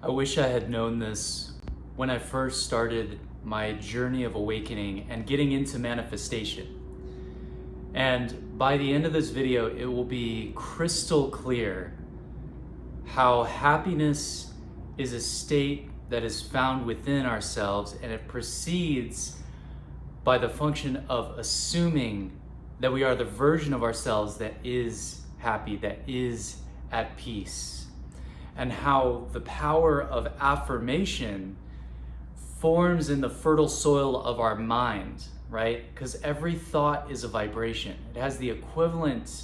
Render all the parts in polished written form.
I wish I had known this when I first started my journey of awakening and getting into manifestation. And by the end of this video, it will be crystal clear how happiness is a state that is found within ourselves, and it proceeds by the function of assuming that we are the version of ourselves that is happy, that is at peace, and how the power of affirmation forms in the fertile soil of our mind, right? Because every thought is a vibration. It has the equivalent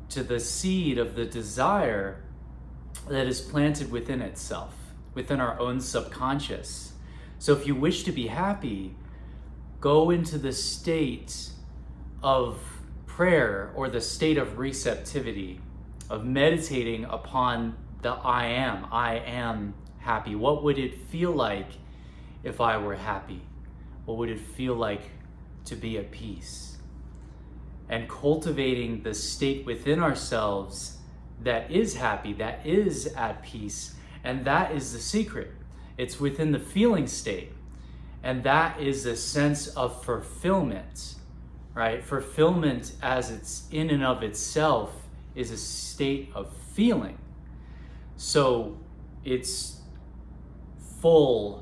to the seed of the desire that is planted within itself, within our own subconscious. So if you wish to be happy, go into the state of prayer or the state of receptivity, of meditating upon the I am happy. What would it feel like if I were happy? What would it feel like to be at peace? And cultivating the state within ourselves that is happy, that is at peace, and that is the secret. It's within the feeling state, and that is a sense of fulfillment, right? Fulfillment as it's in and of itself is a state of feeling. So it's fulfillment.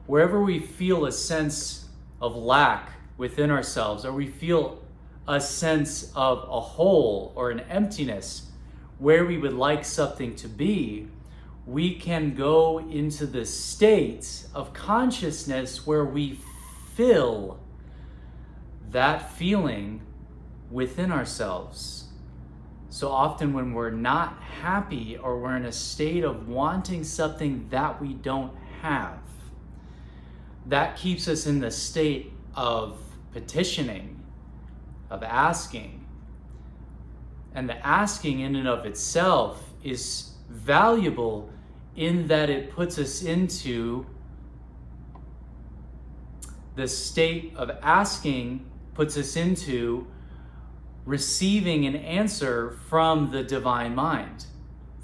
Wherever we feel a sense of lack within ourselves, or we feel a sense of a hole or an emptiness where we would like something to be, we can go into the state of consciousness where we fill that feeling within ourselves. So often when we're not happy or we're in a state of wanting something that we don't have, that keeps us in the state of petitioning, of asking. And the asking in and of itself is valuable in that it puts us into the state of asking, puts us into receiving an answer from the divine mind,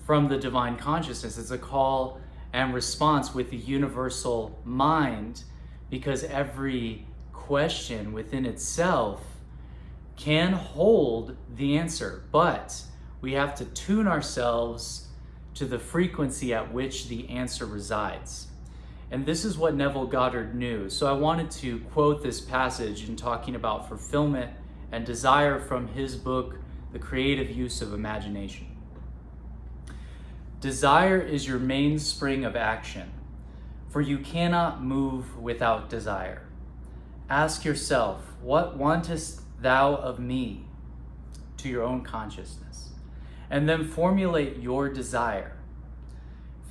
from the divine consciousness. It's a call and response with the universal mind, because every question within itself can hold the answer, but we have to tune ourselves to the frequency at which the answer resides. And this is what Neville Goddard knew. So I wanted to quote this passage in talking about fulfillment and desire from his book, The Creative Use of Imagination. Desire is your mainspring of action, for you cannot move without desire. Ask yourself, what wantest thou of me, to your own consciousness, and then formulate your desire.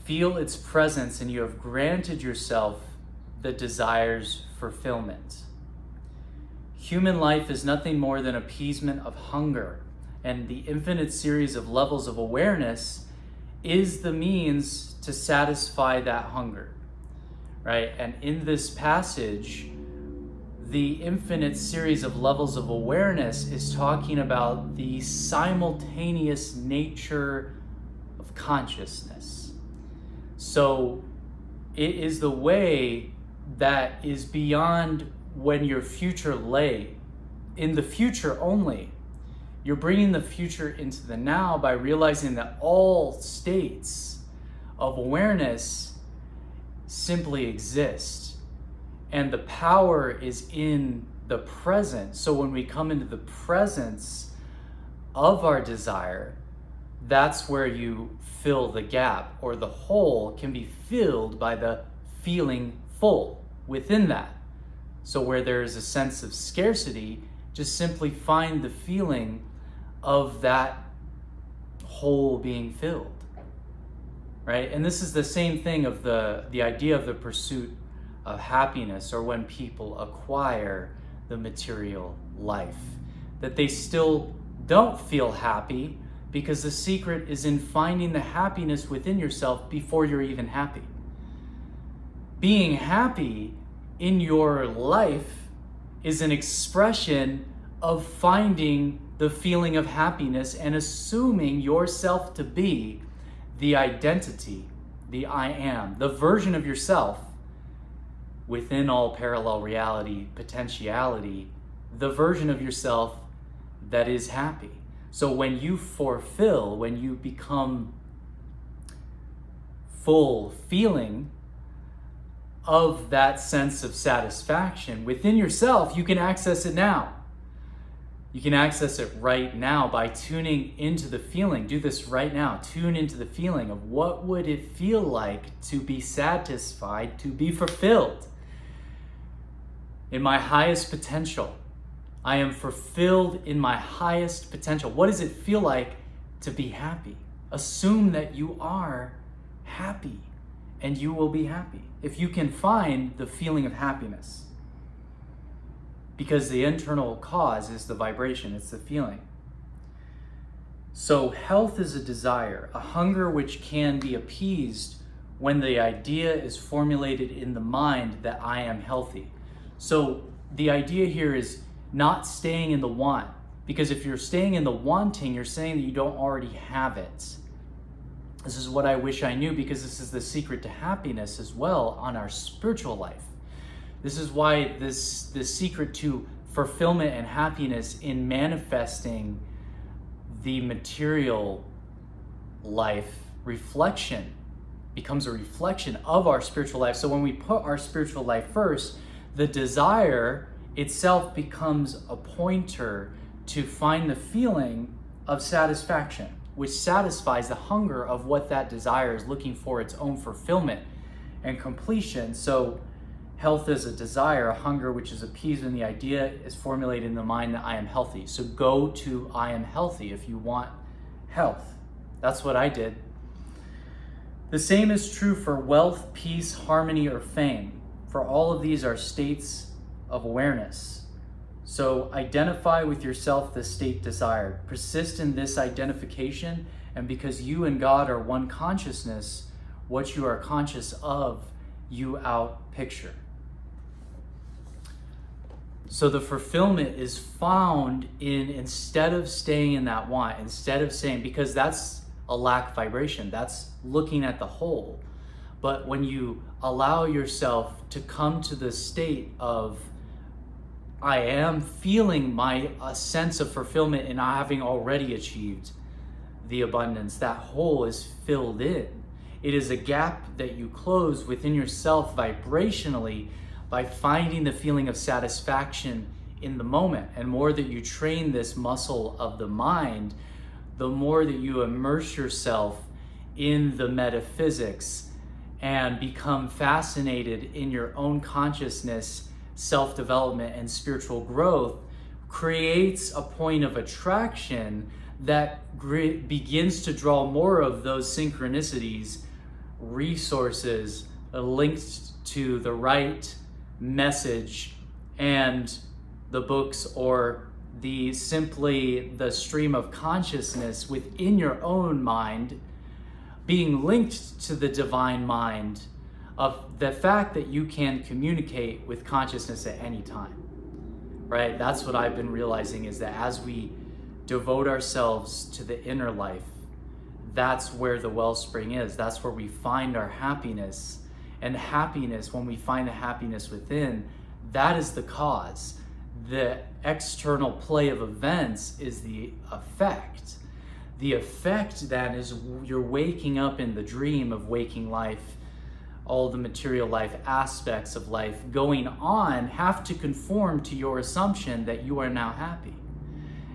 Feel its presence, and you have granted yourself the desire's fulfillment. Human life is nothing more than appeasement of hunger, and the infinite series of levels of awareness is the means to satisfy that hunger, right? And in this passage, the infinite series of levels of awareness is talking about the simultaneous nature of consciousness. So it is the way that is beyond when your future lay. In the future only. You're bringing the future into the now by realizing that all states of awareness simply exist. And the power is in the present. So when we come into the presence of our desire, that's where you fill the gap, or the hole can be filled by the feeling full within that. So where there is a sense of scarcity, just simply find the feeling of that hole being filled, right? And this is the same thing of the idea of the pursuit of happiness, or when people acquire the material life, that they still don't feel happy, because the secret is in finding the happiness within yourself before you're even happy. Being happy in your life is an expression of finding the feeling of happiness and assuming yourself to be the identity, the I am, the version of yourself within all parallel reality, potentiality, the version of yourself that is happy. So when you fulfill, when you become full feeling of that sense of satisfaction within yourself, you can access it now. You can access it right now by tuning into the feeling. Do this right now. Tune into the feeling of what would it feel like to be satisfied, to be fulfilled in my highest potential. I am fulfilled in my highest potential. What does it feel like to be happy? Assume that you are happy and you will be happy if you can find the feeling of happiness. Because the internal cause is the vibration, it's the feeling. So health is a desire, a hunger which can be appeased when the idea is formulated in the mind that I am healthy. So the idea here is not staying in the want, because if you're staying in the wanting, you're saying that you don't already have it. This is what I wish I knew, because this is the secret to happiness as well on our spiritual life. This is why this secret to fulfillment and happiness in manifesting the material life reflection becomes a reflection of our spiritual life. So when we put our spiritual life first, the desire itself becomes a pointer to find the feeling of satisfaction, which satisfies the hunger of what that desire is looking for, its own fulfillment and completion. So health is a desire, a hunger which is appeased when the idea is formulated in the mind that I am healthy. So go to I am healthy if you want health. That's what I did. The same is true for wealth, peace, harmony, or fame. For all of these are states of awareness. So identify with yourself the state desired. Persist in this identification, and because you and God are one consciousness, what you are conscious of, you out picture. So the fulfillment is found in, instead of staying in that want, instead of saying, because that's a lack vibration, that's looking at the whole. But when you allow yourself to come to the state of, I am feeling a sense of fulfillment in having already achieved the abundance, that hole is filled in. It is a gap that you close within yourself vibrationally by finding the feeling of satisfaction in the moment. And more that you train this muscle of the mind, the more that you immerse yourself in the metaphysics and become fascinated in your own consciousness, self-development, and spiritual growth, creates a point of attraction that begins to draw more of those synchronicities, resources linked to the right message and the books, or the stream of consciousness within your own mind being linked to the divine mind, of the fact that you can communicate with consciousness at any time, right? That's what I've been realizing, is that as we devote ourselves to the inner life, that's where the wellspring is. That's where we find our happiness. And happiness, when we find the happiness within, that is the cause. The external play of events is the effect. The effect then is you're waking up in the dream of waking life. All the material life aspects of life going on have to conform to your assumption that you are now happy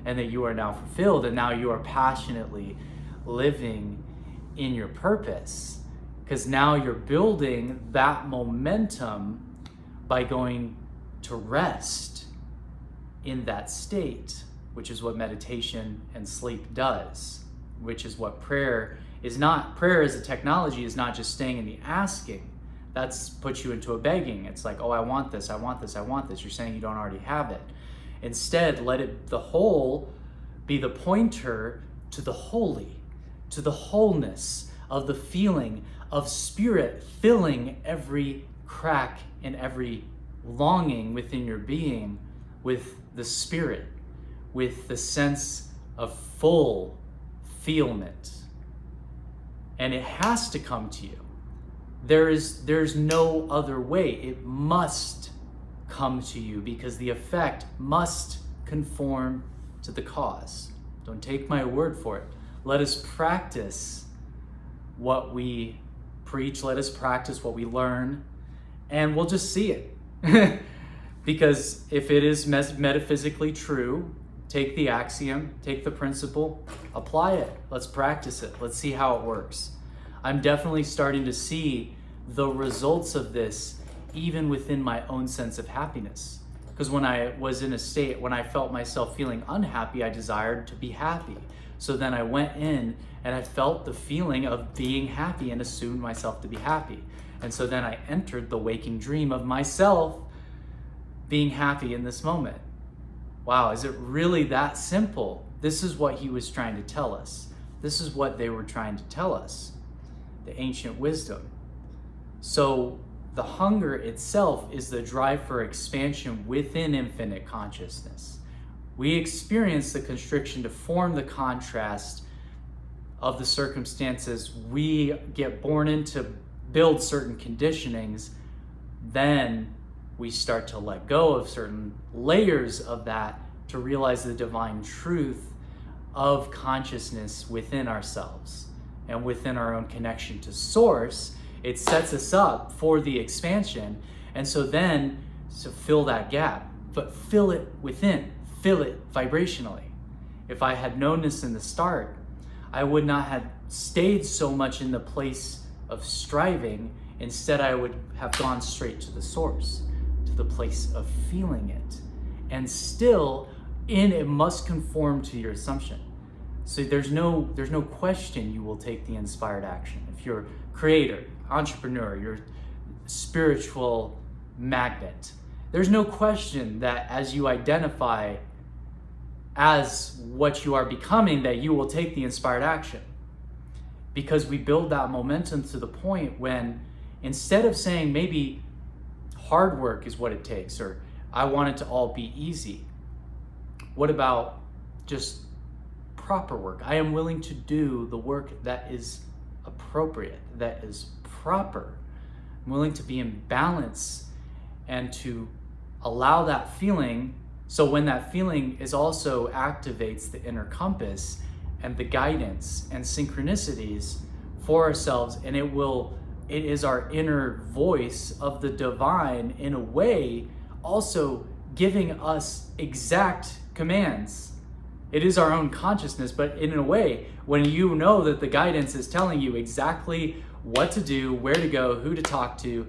and that you are now fulfilled, and now you are passionately living in your purpose. Because now you're building that momentum by going to rest in that state, which is what meditation and sleep does, which is what prayer is not. Prayer as a technology is not just staying in the asking. That's puts you into a begging. It's like, oh, I want this, I want this, I want this. You're saying you don't already have it. Instead, let the whole be the pointer to the holy, to the wholeness of the feeling of spirit filling every crack and every longing within your being with the spirit, with the sense of full fulfillment and it has to come to you. There's no other way. It must come to you because the effect must conform to the cause. Don't take my word for it. Let us practice what we preach. Let us practice what we learn, and we'll just see it. Because if it is metaphysically true, take the axiom, take the principle, apply it. Let's practice it. Let's see how it works. I'm definitely starting to see the results of this even within my own sense of happiness. Because when I was in a state, when I felt myself feeling unhappy, I desired to be happy. So then I went in and I felt the feeling of being happy and assumed myself to be happy. And so then I entered the waking dream of myself being happy in this moment. Wow, is it really that simple? This is what he was trying to tell us. This is what they were trying to tell us, the ancient wisdom. So the hunger itself is the drive for expansion within infinite consciousness. We experience the constriction to form the contrast of the circumstances we get born into, build certain conditionings, then we start to let go of certain layers of that to realize the divine truth of consciousness within ourselves and within our own connection to source. It sets us up for the expansion. And so then to fill that gap, but fill it within, fill it vibrationally. If I had known this in the start, I would not have stayed so much in the place of striving. Instead, I would have gone straight to the source, to the place of feeling it. And still, it must conform to your assumption. So there's no question you will take the inspired action. If you're a creator, entrepreneur, you're spiritual magnet, there's no question that as you identify as what you are becoming, that you will take the inspired action. Because we build that momentum to the point when instead of saying maybe hard work is what it takes, or I want it to all be easy, what about just proper work? I am willing to do the work that is appropriate, that is proper. I'm willing to be in balance and to allow that feeling. So when that feeling is also activates the inner compass and the guidance and synchronicities for ourselves, and it is our inner voice of the divine in a way also giving us exact commands. It is our own consciousness, but in a way, when you know that the guidance is telling you exactly what to do, where to go, who to talk to,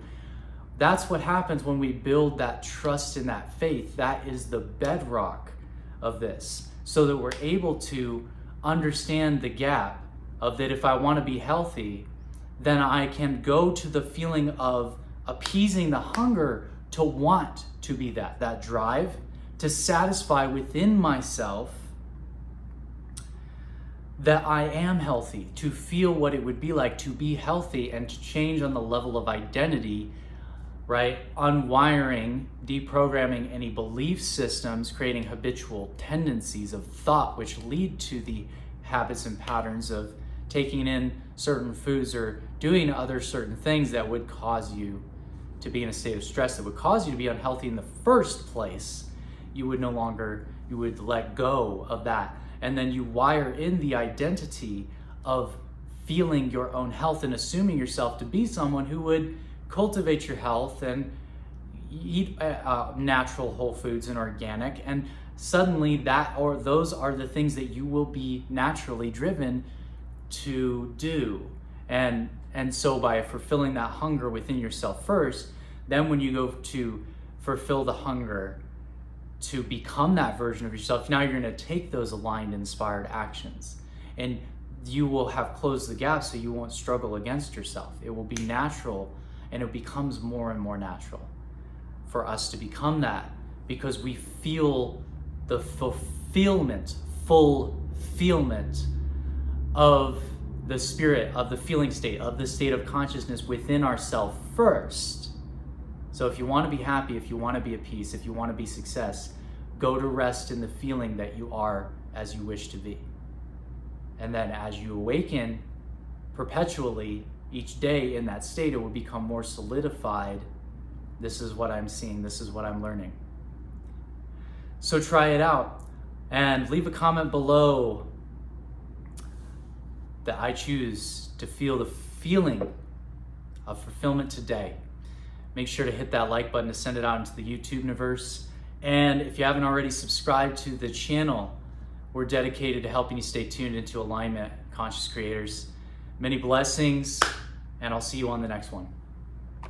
that's what happens when we build that trust and that faith. That is the bedrock of this, so that we're able to understand the gap of that. If I want to be healthy, then I can go to the feeling of appeasing the hunger to want to be that drive to satisfy within myself that I am healthy, to feel what it would be like to be healthy and to change on the level of identity, right? Unwiring, deprogramming any belief systems, creating habitual tendencies of thought which lead to the habits and patterns of taking in certain foods or doing other certain things that would cause you to be in a state of stress, that would cause you to be unhealthy in the first place. You would let go of that. And then you wire in the identity of feeling your own health and assuming yourself to be someone who would cultivate your health and eat natural whole foods and organic. And suddenly those are the things that you will be naturally driven to do. And so by fulfilling that hunger within yourself first, then when you go to fulfill the hunger to become that version of yourself, now you're going to take those aligned, inspired actions, and you will have closed the gap, so you won't struggle against yourself. It will be natural, and it becomes more and more natural for us to become that, because we feel the fulfillment of the spirit, of the feeling state, of the state of consciousness within ourselves first. So if you want to be happy, if you want to be at peace, if you want to be success, go to rest in the feeling that you are as you wish to be. And then as you awaken, perpetually each day in that state, it will become more solidified. This is what I'm seeing. This is what I'm learning. So try it out and leave a comment below that I choose to feel the feeling of fulfillment today. Make sure to hit that like button to send it out into the YouTube universe. And if you haven't already subscribed to the channel, we're dedicated to helping you stay tuned into alignment, conscious creators. Many blessings, and I'll see you on the next one.